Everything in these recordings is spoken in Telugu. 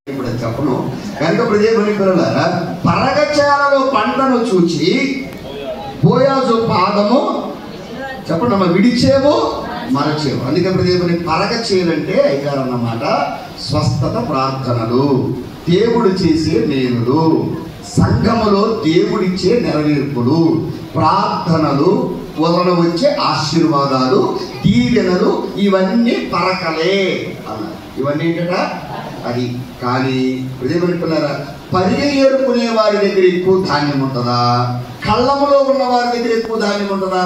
ఇప్పుడు చెప్పను కనుక ప్రజేపని పిల్లలారా, పరగచాలలో పంటను చూచి బోయాజు పాదము చెప్పండి అమ్మ విడిచేవు మరచేవు. అందుకే ప్రజేపని పరగచేలంటే అయ్యారు అన్నమాట. స్వస్థత ప్రార్థనలు, దేవుడు చేసే మేలులు, సంఘములో దేవుడిచ్చే నెరవేర్పులు, ప్రార్థనలు వలన వచ్చే ఆశీర్వాదాలు, దీవెనలు, ఇవన్నీ పరకలే అన్నారు. ఇవన్నీ ఏంటట అది. కానీ హృదయపడుతున్నారా, పరిగె ఏరుకునే వారి దగ్గర ఎక్కువ ధాన్యం ఉంటుందా, కళ్ళములో ఉన్న వారి దగ్గర ఎక్కువ ధాన్యం ఉంటుందా?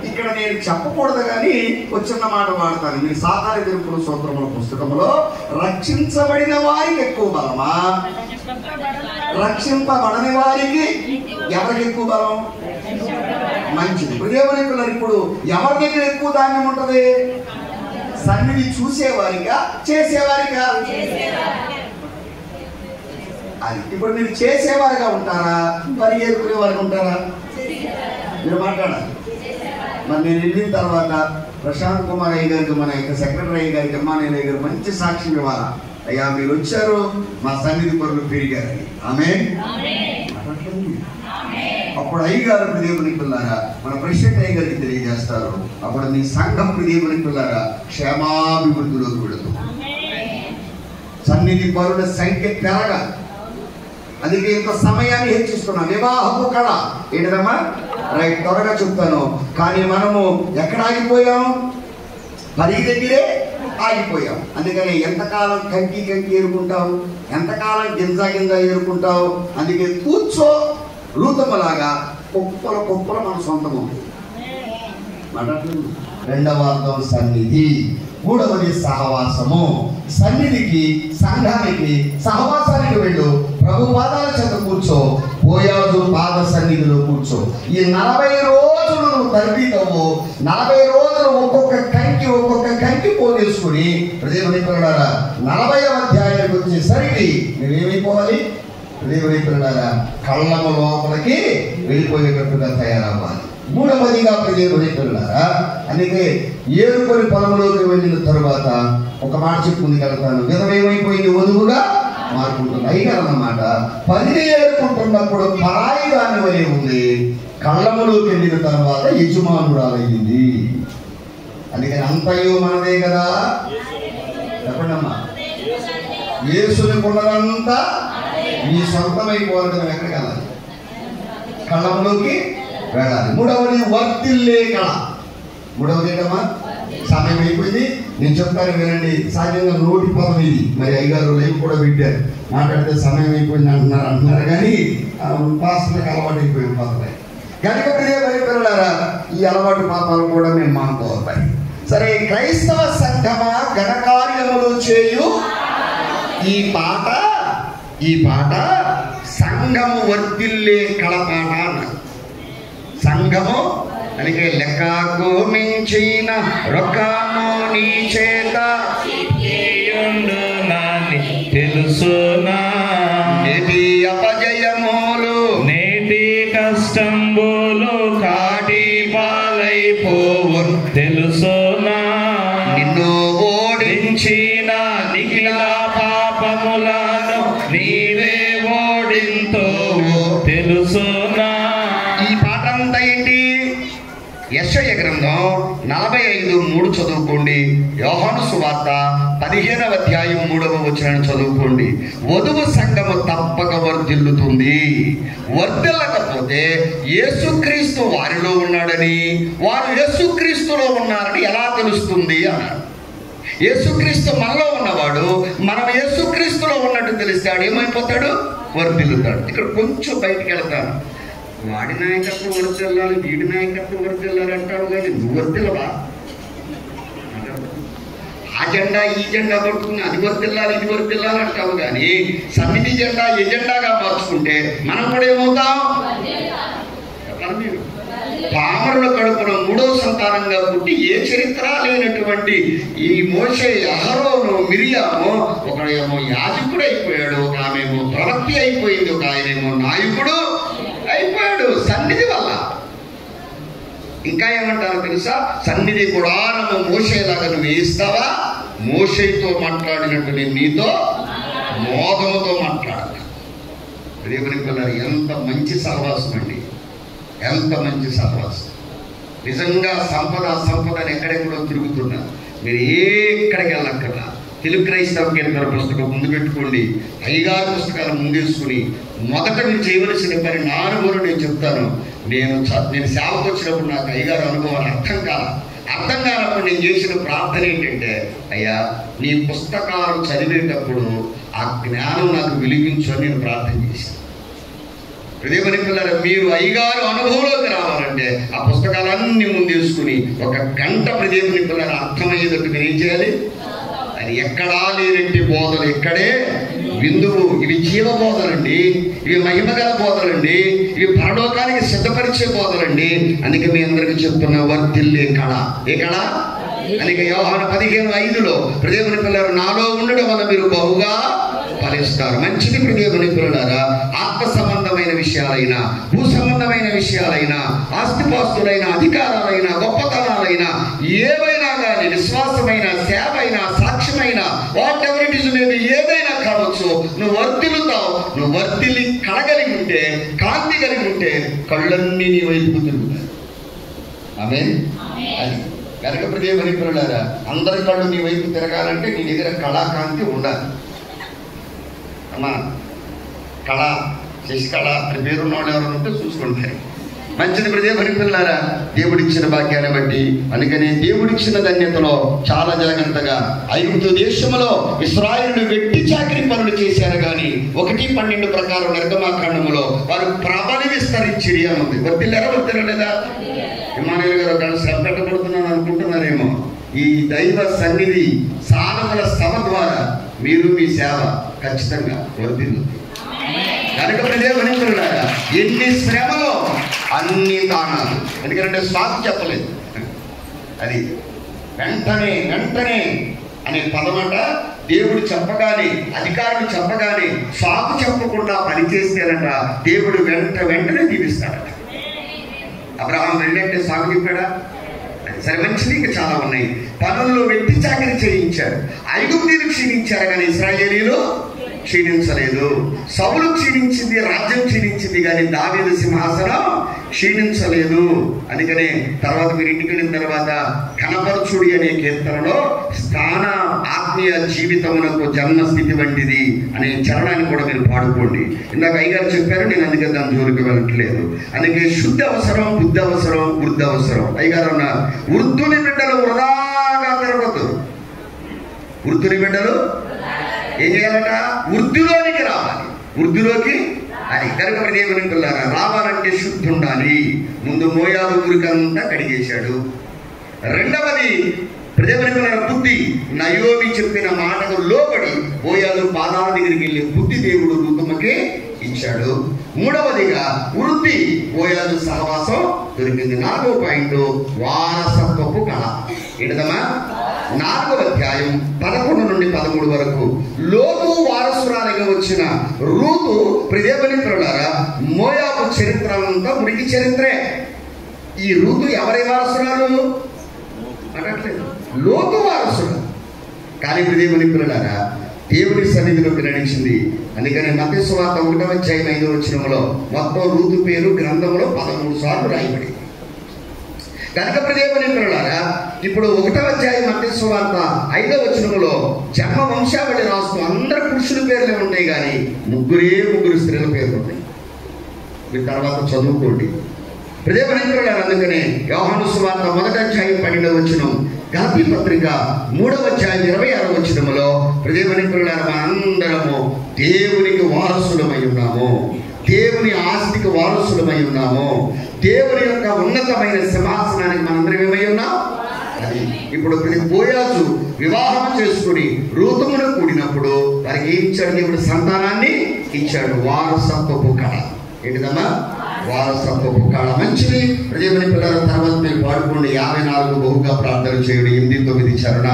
ఇక్కడ నేను చెప్పకూడదు కానీ వచ్చిన మాట వాడతాను. మీరు సాధారణ తెలుపుల సూత్రముల పుస్తకంలో రక్షించబడిన వారికి ఎక్కువ బలమా, రక్షింపబడని వారికి ఎవరికి ఎక్కువ బలం? మంచిది. హృదయపడుతున్నారు. ఇప్పుడు ఎవరి దగ్గర ఎక్కువ ధాన్యం ఉంటుంది? సన్నిధి చూసేవారిగా చేసేవారిగా? అది. ఇప్పుడు మీరు చేసేవారిగా ఉంటారా, పరిగెత్తుకునే వారికి ఉంటారా? మీరు మాట్లాడాలి. మరి నేను వెళ్ళిన తర్వాత ప్రశాంత్ కుమార్ అయ్య గారికి, మన యొక్క సెక్రటరీ అయ్య గారికి, అమ్మానయ్య గారు మంచి సాక్ష్యం ఇవ్వాలా. అయ్యా మీరు వచ్చారు, మా సన్నిధి పనులు పెరిగారని. ఆమేన్. అప్పుడు అయ్యగారు దేవుని పిల్లారా మన ప్రెసిడెంట్ అయ్య గారికి తెలియజేస్తారు. అప్పుడు మీ సంఘం దేవుని పిల్లారా క్షేమాభివృద్ధిలోకి వెళుతుంది. సన్నిధి పరుల సంఖ్య పెరగ. అందుకే ఇంత సమయాన్ని హెచ్చిస్తున్నాం. వివాహపు కళ ఏంటమ్మా? రైట్, త్వరగా చెప్తాను. కానీ మనము ఎక్కడ ఆగిపోయాం? పరిగి దగ్గరే ఆగిపోయాం. అందుకని ఎంతకాలం కంకి ఏరుకుంటావు, ఎంతకాలం గింజ ఏరుకుంటావు? అందుకే కూర్చో రూతమ్మలాగా కుప్పల మన సొంతము. రెండవ అర్థం సన్నిధి, మూడవది సహవాసము. సన్నిధికి, సంఘానికి, సహవాసానికి వెళ్ళు. ప్రభు పాదాల చెంత కూర్చో, బోయాజు పాద సన్నిధిలో కూర్చో. ఈ 40 రోజులు నువ్వు తరబితవు. 40 రోజులు ఒక్కొక్క కంకి పోగేసుకుని హృదయపడిపోయారా 40వ అధ్యాయానికి వచ్చేసరికి నువ్వేమైపోవాలి? హృదయపడిపోయారా కళ్ళము లోపలికి వెళ్ళిపోయేటట్టుగా తయారవ్వాలి. మూడవదిగా హృదయపడిపోయారా. అందుకే ఏరుకొని పొలంలోకి వెళ్ళిన తరువాత ఒక మాట చెప్పుకుంది కలుగుతాను. విధమేమైపోయింది, వధువుగా మార్పుంటుంది. అయ్యారన్నమాట. పరిధి ఏరుకుంటున్నప్పుడు పరాయి దాని వలె ఉంది, కళ్ళములోకి వెళ్ళిన తర్వాత యజమానురాలయ్యింది. అందుకని అంతయు మనదే కదా. చెప్పండి అమ్మా. యేసుని కొన్నదంతా మీ సొంతమైపోవాలంటే మనం ఎక్కడికి వెళ్ళాలి? కళ్ళములోకి వెళ్ళాలి. మూడవది వర్తిల్లే కళ. మూడవది ఏంటమ్మా? సమయం అయిపోయింది. నేను చెప్తాను వినండి. సహజంగా నోటి పదం ఇది. మరి అయ్యగారు లైవ్ కూడా పెట్టారు. మాట్లాడితే సమయం అయిపోయింది అంటున్నారు కానీ పాస్టర్లకు అలవాటు అయిపోయింది పదవి. కనుక పిల్లలారా ఈ అలవాటు పాపాలు కూడా మేము మానుకోవాలి. సరే, క్రైస్తవ సంఘమా ఘనకార్యములు చేయు ఈ పాట సంఘము వర్తిల్లే కళపాట అన్నారు. సంఘము అందుకే లెక్కకు మించిన రొక్కము నీ చేత తెలుసునా, నేటి అపజయములు, నేటి కష్టంబులు కాటి పాలైపోవు తెలుసునా, నిన్ను ఓడించిన నిఖిల పాపములను నీవే ఓడింతోవు తెలుసునా. ఈ పాట అంతా ఏంటి? యెషయా గ్రంథం 45:3 చదువుకోండి. యోహాను సువార్త 15వ అధ్యాయం 3వ వచనాన్ని చదువుకోండి. వధువు సంఘము తప్పక వర్ధిల్లుతుంది. వర్ధిల్లకపోతే యేసుక్రీస్తు వారిలో ఉన్నాడని, వారు యేసుక్రీస్తులో ఉన్నారని ఎలా తెలుస్తుంది అన్నాడు. యేసుక్రీస్తు మనలో ఉన్నవాడు, మనం యేసుక్రీస్తులో ఉన్నట్టు తెలిస్తాడు. ఏమైపోతాడు? వర్ధిల్లుతాడు. ఇక్కడ కొంచెం బయటికి వెళ్తాను. వాడి నాయకత్వం వర్తిల్లాలి, వీడి నాయకత్వం వర్తిల్లాలి అంటాడు కానీ నువ్వు వర్తిల్లవా? ఆ జెండా ఈ జెండా పట్టుకుని అది వర్తిల్లాలి ఇది వర్తిల్లాలి అంటావు కానీ సన్నిధి జెండా ఎజెండాగా మార్చుకుంటే మనం కూడా ఏమవుతాం? పామరుల కడుపున 3వ సంతానంగా పుట్టి ఏ చరిత్ర లేనటువంటి ఈ మోషే, అహరోను, మిరియాము, ఒకడేమో యాజకుడు అయిపోయాడు, ఒక ఆమెమో ప్రవక్తి అయిపోయింది, ఒక ఆయనేమో నాయకుడు అయిపోయాడు సన్నిధి వల్ల. ఇంకా ఏమంటారో తెలుసా? సన్నిధి గుడారము మోషేలాగా నువ్వు వేయిస్తావా? మోషేతో మాట్లాడినట్టు నేను నీతో మోదముతో మాట్లాడాలి. దేవుని పిల్లలు, ఎంత మంచి సహవాసం అండి, ఎంత మంచి సహవాసం. నిజంగా సంపదని ఎక్కడెక్కడో తిరుగుతున్నారు. మీరు ఎక్కడికి వెళ్ళక్కర్లా. తెలుగు క్రైస్తవ కేంద్ర పుస్తకం ముందు పెట్టుకోండి, అయ్యగారి పుస్తకాలు ముందేసుకుని మొదట మీరు చేయవలసిన పని నా అనుభవం నేను చెప్తాను. నేను సేవకు వచ్చినప్పుడు నాకు అయ్యగారు అనుభవాలు అర్థం కానప్పుడు నేను చేసిన ప్రార్థన ఏంటంటే, అయ్యా నీ పుస్తకాలు చదివేటప్పుడు ఆ జ్ఞానం నాకు వెలిగించు అని నేను ప్రార్థన చేశాను. దేవుని పిల్లలు, మీరు అయ్యగారు అనుభవంలోకి రావాలంటే ఆ పుస్తకాలన్నీ ముందేసుకుని 1 గంట దేవుని పిల్లలు అర్థమయ్యేటట్టు మీరు ఏం చేయాలి? అది ఎక్కడా లేనట్టి బోధలు ఇక్కడే విందువు. ఇవి జీవ బోధలండి, ఇవి మహిమగల బోధలండి, ఇవి పరలోకానికి సిద్ధపరిచే బోధలండి. అందుకే మీ అందరికీ చెప్తున్న వర్ధిల్లే కళ. ఏ కళ? అందుకే యోహాను 15:5 దేవుని పిల్లలు, నాలో ఉండడం వల్ల మీరు బహుగా ఫలిస్తారు. మంచిది దేవుని పిల్లలారా, ఆత్మ సంబంధమైన విషయాలైనా, భూ సంబంధమైన విషయాలైనా, ఆస్తిపాస్తులైన, అధికారాలైన, గొప్పతనాలైనా, ఏవైనా కానీ, విశ్వాసమైన, సేవ అయినా, సాక్ష్యమైన, వాట్ ఎవర్ ఇట్ ఇస్, నేను ఏదైనా కావచ్చు, నువ్వు వర్ధిల్లుతావు. నువ్వు వర్ధిల్లి కళగలిగి ఉంటే, కాంతి కలిగి ఉంటే కళ్ళన్నీ నీ వైపు తిరుగుతాయి. ఆమేన్. అది కనుక దేవుని పిల్లలారా, అందరి కళ్ళు నీ వైపు తిరగాలంటే నీ దగ్గర కళాకాంతి ఉండాలి. అమ్మా, కళ, శశికళ అని పేరున్న వాళ్ళు ఎవరైనా ఉంటే చూసుకుంటారు. మంచిది దేవుని పిల్లారా, దేవుడిచ్చిన భాగ్యాన్ని బట్టి. అందుకని దేవుడిచ్చిన ధన్యతలో చాలా జాగ్రత్తగా, ఐగుప్తు దేశంలో ఇశ్రాయేలు వెట్టి చాకిరీ పనులు చేశారు కానీ 1:12 ప్రకారం నిర్గమాకాండములో వారు ప్రబలి విస్తరించిరి అని ఉంది. వర్తిల్లలేదా? ఇమ్మానుయేలు గారు ఒక శ్రద్ధ పెట్టబడుతున్నాను అనుకుంటున్నారేమో. ఈ దైవ సన్నిధి సాధనల సభ ద్వారా మీరు మీ సేవ ఖచ్చితంగా వర్ధిల్లుతుంది. కనుక దేవుని పిల్లలారా, ఎన్ని శ్రమలో అన్ని దానాలు. ఎందుకంటే స్వామి చెప్పలేదు. అది వెంటనే అనే పదమాట దేవుడు చెప్పగానే, అధికారులు చెప్పగానే, స్వామి చెప్పకుండా పనిచేస్తేనట దేవుడు వెంటనే దీవిస్తాడట. అబ్రహాం వెళ్ళంటే స్వామి చెప్పాడా? సరే, మంచిది. ఇంకా చాలా ఉన్నాయి. పనుల్లో వెట్టి చాకరీ చేయించాడు. ఐగుప్తీయులు క్షీణించారు కానీ ఇశ్రాయేలీయులు క్షీణించలేదు. సౌలు క్షీణించింది, రాజ్యం క్షీణించింది, కానీ దావీదు సింహాసనం క్షీణించలేదు. అందుకనే తర్వాత మీరు ఇంటికి వెళ్ళిన తర్వాత కనపరచుడి అనే కీర్తనలో స్థాన ఆత్మీయ జీవితమునకు జన్మస్థితి వంటిది అనే చరణాన్ని కూడా మీరు పాడుకోండి. ఇందాక అయ్యగారు చెప్పారు, నేను అందుకే దాని జోలికి వెళ్ళట్లేదు. అందుకే శుద్ధి అవసరం, బుద్ధి అవసరం, వృద్ధి అవసరం. అయ్యగారు అన్నారు, వృద్ధుని బిడ్డలు వృధాగా పెరగదు. వృద్ధుని బిడ్డలు ఏం చేయాలట? వృద్ధిలోనికి రావాలి. వృద్ధిలోకి అది కనుక దేవుని పిల్లారా, రావాలంటే శుద్ధి ఉండాలి. ముందు మోయాబు ఊరికంతా కడిగేశాడు. రెండవది దేవుని పిల్లల బుద్ధి. నయోమి చెప్పిన మాటకు లోబడి మోయాబు పాదాల దగ్గరికి వెళ్ళి బుద్ధి దేవుడు రూపముకి ఇచ్చాడు. మూడవదిగా వృద్ధి, మోయాబు సహవాసం దొరికింది. 4వ పాయింట్ వారసత్వపు కళ. ఏంటమ్మా? 4వ అధ్యాయం 11 నుండి 13 వరకు. లోతు వారసురాలిగా వచ్చిన రూతు దేవుని పిల్లలారా, మోయాబు చరిత్ర అంతా మురికి చరిత్రే. ఈ రూతు ఎవరి వారసురాలు అనట్లేదు, లోతు వారసుడు. కానీ దేవుని పిల్లలారా, దేవుని సన్నిధిలోకి నడిచింది. అందుకని మత్తయి సువార్త 1వ అధ్యాయం 5వ వచనంలో మొత్తం రూతు పేరు గ్రంథంలో 13 సార్లు రాయబడి. కనుక దేవుని పిల్లలారా, ఇప్పుడు 1వ అధ్యాయం మత్తయి సువార్త 5వ వచనంలో జన్మ వంశావళి రాస్తూ అందరు పురుషుల పేర్లే ఉంటాయి, కానీ 3 స్త్రీల పేర్లు ఉంటాయి. మీరు తర్వాత చదువుకోండి. దేవుని పిల్లలారా, అందుకనే యోహాను సువార్త 1వ అధ్యాయం 12వ వచనం, గలతీ పత్రిక 3వ అధ్యాయం 26వ వచనంలో దేవుని పిల్లలారా, మనందరము దేవునికి వారసులమై ఉన్నాము. దేవుని ఆస్తికి వారసులమై ఉన్నాము. దేవుని యొక్క ఉన్నతమైన సింహాసనానికి మనందరం ఏమై ఉన్నాం. అది ఇప్పుడు బోయాజు వివాహం చేసుకుని రూతుమును కూడినప్పుడు వారికి ఏం ఇచ్చాడు? దేవుడు సంతానాన్ని ఇచ్చాడు. వారసత్వపు కళ. ఏంటిదమ్మా? వారసత్వపు కళ. మంచిది. దేవుని పిల్లల తర్వాత మీరు పాడుకోండి. 54 బహుగా ప్రార్థన చేయుడు. 8-9 చరణ.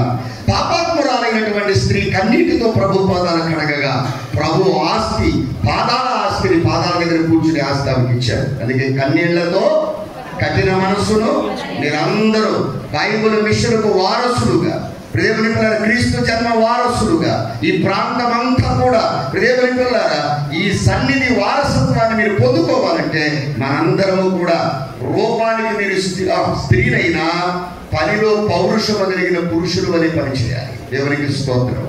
పాపాత్మురాలైనటువంటి స్త్రీ కన్నీటితో ప్రభు పాదాల కడగగా ప్రభు ఆస్తి, పాదాల ఆస్తిని పాదాల దగ్గర కూర్చుని ఆస్తి ఆమెకి ఇచ్చారు. అందుకే కన్నీళ్లతో కఠిన మనస్సును మీరందరూ బైబిల్ మిషన్కు వారసులుగా దేవుని పిల్లలారా, క్రీస్తు జన్మ వారసులుగా ఈ ప్రాంతం అంతా కూడా దేవుని పిల్లలారా ఈ సన్నిధి వారసత్వాన్ని మీరు పొందుకోవాలంటే మనందరము కూడా రూపానికి మీరు స్త్రీనైనా పనిలో పౌరుషము కలిగిన పురుషులు వలె పనిచేయాలి. దేవునికి స్తోత్రం.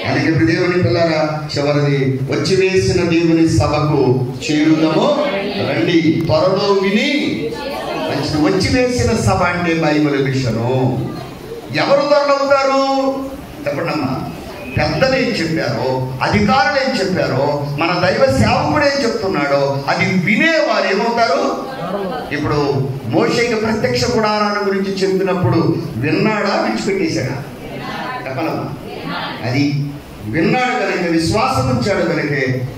అందుకే దేవుని పిల్లలారా, చివరిది వచ్చి వేసిన దేవుని సభకు చేరుదము రండి, త్వరలో విని. మంచిది. వచ్చి వేసిన సభ అంటే బైబిల్ మిషను. ఎవరు త్వరలవుతారు చెప్పండమ్మా? పెద్దలు ఏం చెప్పారో, అధికారులు ఏం చెప్పారో, మన దైవ సేవకుడు ఏం చెప్తున్నాడో అది వినేవారు ఏమవుతారు? ఇప్పుడు మోషేకి ప్రత్యక్ష గుడారాన్ని గురించి చెప్పినప్పుడు విన్నాడా, విడిచిపెట్టేశాడా? చెప్పాలమ్మా. అది విన్నాడు కనుక, విశ్వాసం ఉంచాడు కనుక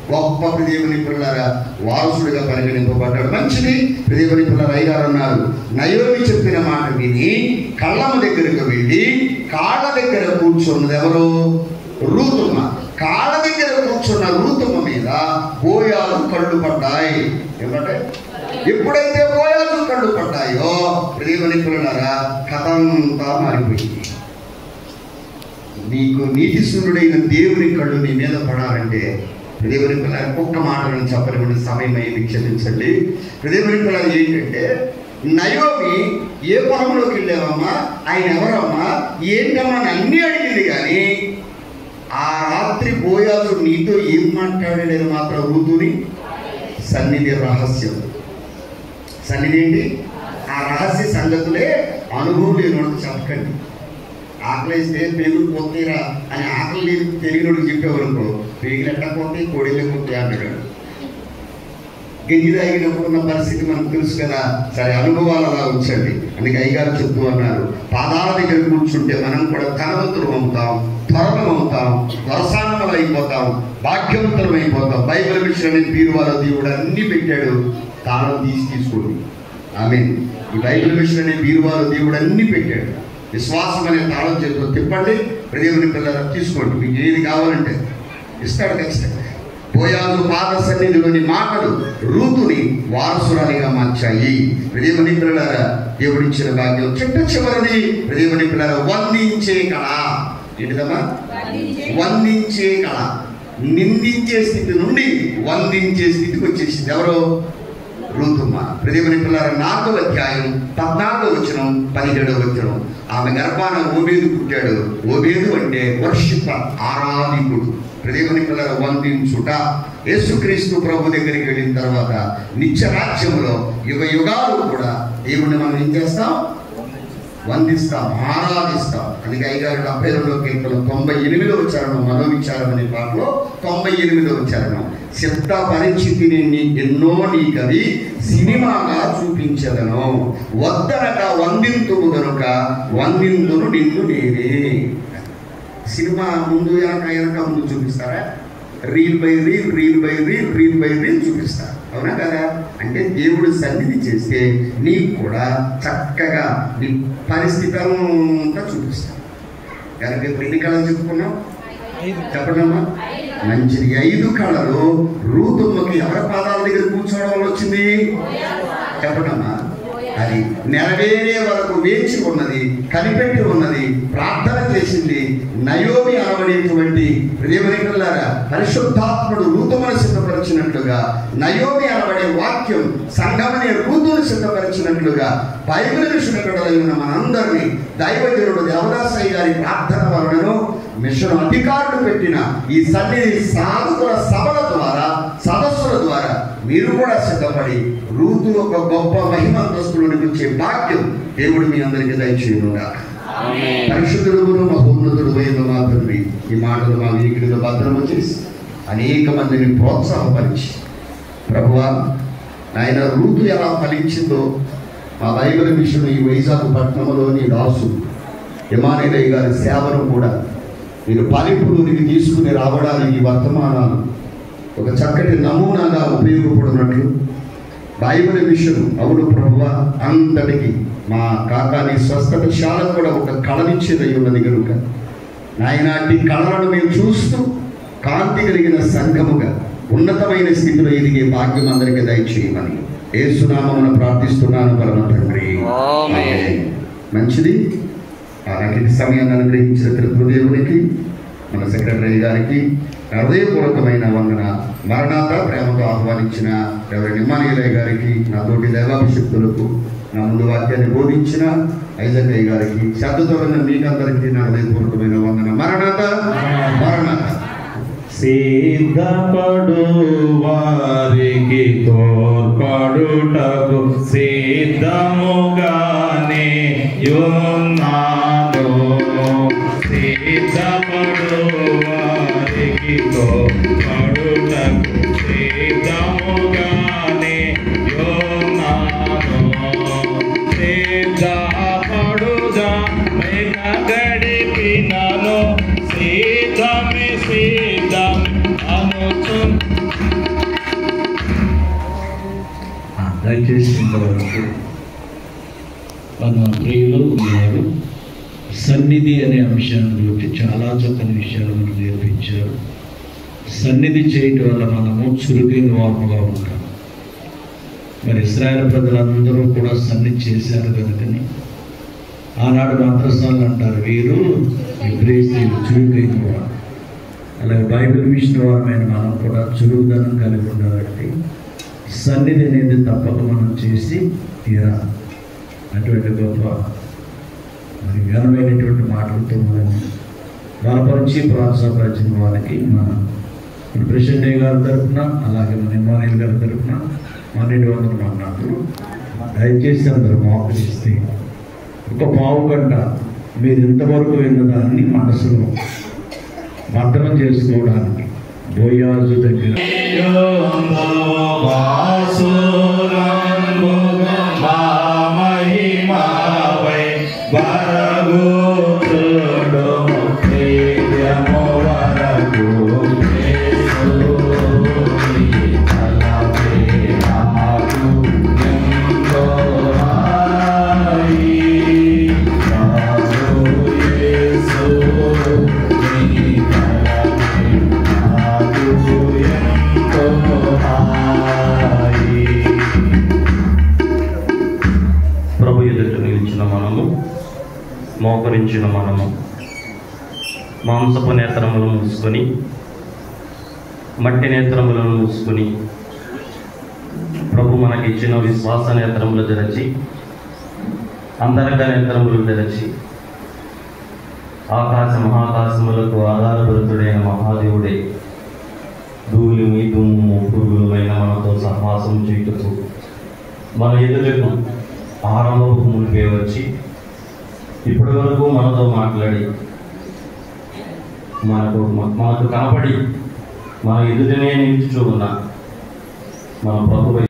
గొప్ప దేవుని పిల్లలారా వారసుడిగా పరిగణింపబడ్డాడు. మంచిది. దేవుని పిల్లలు అయ్యారు అన్నారు. నయోమి చెప్పిన మాట విని కళ్ళమ్మ దగ్గరకు వెళ్ళి కాళ్ళ దగ్గర కూర్చున్నది ఎవరు? రూతుమ్మ. కాళ్ళ దగ్గర కూర్చున్న రూతుమ్మ మీద బోయాలు కళ్ళు పడ్డాయి. ఏమంటే ఎప్పుడైతే బోయాలు కళ్ళు పడ్డాయో దేవుని పిల్లలారా కథ అంతా మారిపోయింది. నీకు నీతి సూర్యుడైన దేవుని కళ్ళు నీ మీద పడాలంటే దేవుని పిల్లలు ఒక్క మాటలను చెప్పలేని సమయం అయింది, క్షమించండి. దేవుని పిల్లలు ఏంటంటే, నయోమి ఏ పొలంలోకి వెళ్ళావమ్మా, ఆయన ఎవరమ్మా, ఏంటమ్మా అని అన్నీ అడిగింది. కానీ ఆ రాత్రి బోయాజు నీతో ఏం మాట్లాడాడని మాత్రం రూతుని సన్నిధి రహస్యం. సన్నిధి ఏంటి? ఆ రహస్య సంగతులే అనుభవం లేనివాడు చెప్పకండి. ఆకలిస్తే పేగులు పోతేరా అని ఆకలి తెలియనోడు చెప్పేవారుకో, పేగులు ఎట్లా పోతే కోడిలే పోతే అన్నాడు. గింజి తాగినప్పుడు ఉన్న పరిస్థితి మనకు తెలుసు కదా. సరే, అనుభవాలు అలా ఉంచండి. అందుకే అయ్యగారు చెప్తూ అన్నారు, పాదాల దగ్గర కూర్చుంటే మనం కూడా ధనవంతులు అవుతాం, త్వరలం అవుతాం, వరసానములు అయిపోతాం, భాగ్యవంతులం అయిపోతాం. బైబిల్ విషయం పీరువాల దేవుడు అన్ని పెట్టాడు, తాళం తీసుకోండి. ఆమేన్. ఈ బైబిల్ విషయం పీరువాల దేవుడు అన్ని పెట్టాడు. విశ్వాసం అనే తాళం చేతిలో తిప్పండి. దేవుని పిల్లలు తీసుకోండి, మీకు ఏది కావాలంటే ఇస్తాడు ఖచ్చితంగా. బోయాజు పాద సన్నిధిలోని మాటలు రూతుని వారసురాలిగా మార్చాయి. దేవుని పిల్లలారా, దేవుడిచ్చిన భాగ్యం చిట్ట చివరిది. దేవుని పిల్లల వందించే కళ. ఏంటిదమ్మా? వందించే కళ. నిందించే స్థితి నుండి వందించే స్థితికి వచ్చేసింది. ఎవరు? రూతుమ్మ. దేవుని పిల్లల 4వ అధ్యాయం 14వ వచనం 17వ వచనం. ఆమె గర్భాన ఓబేదు పుట్టాడు. ఓబేదు అంటే వర్షిపర్, ఆరాధికుడు. దేవుని పిల్లల వందించుట. యేసుక్రీస్తు ప్రభు దగ్గరికి వెళ్ళిన తర్వాత నిత్య రాజ్యంలో యుగ యుగాలు కూడా దేవుణ్ణి మనం ఏం చేస్తాం? వందిస్తాం, ఆరాధిస్తాం. అందుకే అయ్యగారు 72వ కీర్తన 98వ చరణం మనోవిచారం అనే పాటలో 98వ చరణం, చిత్త పరిస్థితిని ఎన్నో నీకవి సినిమాగా చూపించదను, వద్దనక వందింతువు గనుక వందింతును నిన్ను నేనే. సినిమా ముందు వెనక ముందు చూపిస్తారా? Reel by reel, reel by reel, reel by reel చూపిస్తారు. అవునా కదా? అంటే దేవుడు సన్నిధి చేస్తే నీకు కూడా చక్కగా నీ పరిస్థితి అంతా చూపిస్తాను. కనుక ఇప్పుడు ఎన్ని కళలు చెప్పుకున్నాం చెప్పడమ్మా? మంచిది. 5 కళలు రూతుమ్మకి ఎవరి పాదాల దగ్గర కూర్చోవడం వల్ల వచ్చింది చెప్పడమ్మా? అది నెరవేరే వరకు వేచి ఉన్నది, కనిపెట్టి ఉన్నది, ప్రార్థన చేసింది. నయోమి అనబడేటువంటి దేవుని పిల్లలారా, పరిశుద్ధాత్ముడు రూతుమను సిద్ధపరిచినట్లుగా, నయోమి అనబడే వాక్యం సంఘమనే రూతును సిద్ధపరిచినట్లుగా, బైబిల్ విషయంలో మనందరినీ దైవజనుడు దేవదాసయ్య గారి ప్రార్థన వలనను మిషన్ అధికారులు పెట్టిన ఈ సన్నిధి సాధకుల సభల ద్వారా, సదస్సుల ద్వారా మీరు కూడా సిద్ధపడి రూతు ఒక గొప్ప మహిమంతస్తులను గురించే భాగ్యం దేవుడు మీ అందరికీ దయచేయునుగా. పరిశుద్ధుడు మహోన్నతుడు వైద్య మా తండ్రి, ఈ మాటలు మా వీకిడిలో భద్రము చేసి అనేక మందిని ప్రోత్సాహపరిచి, ప్రభువా నాయన రూతు ఎలా ఫలించిందో మా బైబిల్ మిషన్ ఈ వైజాగ్ పట్టణంలోని దాసు ఇమానుయేలయ్య గారి సేవను కూడా మీరు ఫలింపులోనికి తీసుకుని రావడానికి వర్తమానాలు ఒక చక్కటి నమూనాగా ఉపయోగపడినట్లు బైబిల్ మిషన్ అవును ప్రభువా అంతటికి మా కాకాని స్వస్థతశాల కూడా ఒక కళనిచ్చేదై ఉన్నది కనుక నాయనాటి కళలను మేము చూస్తూ కాంతి కలిగిన సంఘముగా ఉన్నతమైన స్థితిలో ఎదిగే భాగ్యం అందరికీ దయచేయమని యేసు నామమున ప్రార్థిస్తున్నాను పరమ తండ్రి. మంచిది. అలాంటి సమయాన్ని అనుగ్రహించిన తిరుపతిదేవునికి, మన సెక్రటరీ గారికి హృదయపూర్వకమైన వందన. మరణాత ప్రేమతో ఆహ్వానించిన రెవరెండ్ ఇమ్మానుయేల్ గారికి, నా తోటి దైవాభిషిక్తులకు, నా ముందు వాక్యాన్ని బోధించిన ఐజకయ్య గారికి, శ్రద్ధతో ఉన్న మీకందరికీ నా హృదయపూర్వకమైన వందన. మరణాత మరణాత. సిద్ధపడు వారికి తోడ్పడుటకు సిద్ధముగానే యున్నాను. సిద్ధపడు వారికి తోడ్పడుటకు సిద్ధముగానే యున్నాను. సిద్ధపడుదా మేక గడిపినను సిద్ధమే సిద్ధం అనుచు. దయచేసి ఇంతవరకు మన ప్రియులు ఉన్నారు. సన్నిధి అనే అంశాన్ని గురించి చాలా చక్కని విషయాలు మనకు నేర్పించారు. సన్నిధి చేయటం వల్ల మనము చురుకైన వాముగా ఉంటాం. మరి ఇశ్రాయేలు ప్రజలందరూ కూడా సన్నిధి చేశారు కనుకని ఆనాడు మంత్రస్థానాలు అంటారు, వీరు ఇబ్రేసీలు చురుకైన వారు. అలాగే బైబిల్ మిషన్ వారమైన మనం కూడా చురుకుదనం కలిగి ఉండాలంటే సన్నిధి అనేది తప్పక మనం చేసి తీరాలి. అటువంటి గొప్ప మరి ఘనమైనటువంటి మాటలతో మనం బలపరిచి ప్రోత్సాహపరిచిన వారికి మన ప్రెసిడెంట్ గారి తరఫున, అలాగే మన ఇమ్మానుయేల్ గారి తరఫున మన్నెండు వందలు మాట్లాడుతూ దయచేసి అందరూ మోకరిస్తే ఒక పావు గంట మీరు ఇంతవరకు విన్నదాన్ని మనసులో భద్రం చేసుకోవడానికి బోయాజు దగ్గర ప్రభు ఎదుట నిలిచిన మనము, మోకరించిన మనము మాంసపు నేత్రములు మూసుకొని, మట్టి నేత్రములను మూసుకొని, ప్రభు మనకిచ్చిన విశ్వాస నేత్రములు తెరచి, అంతరంగ నేత్రములు తెరచి, ఆకాశ మహాకాశములకు ఆధారభరితుడైన మహాదేవుడే ధూళిమి దుమ్ము పురుగులమైన మనతో సహవాసం చేయుటకు మన ఎదుటకు ఆరంభపు మునిపే వచ్చి ఇప్పటి వరకు మనతో మాట్లాడి మనకు కనపడి మన ఎదుటనే నిలుచుచూ ఉన్న మన ప్రభు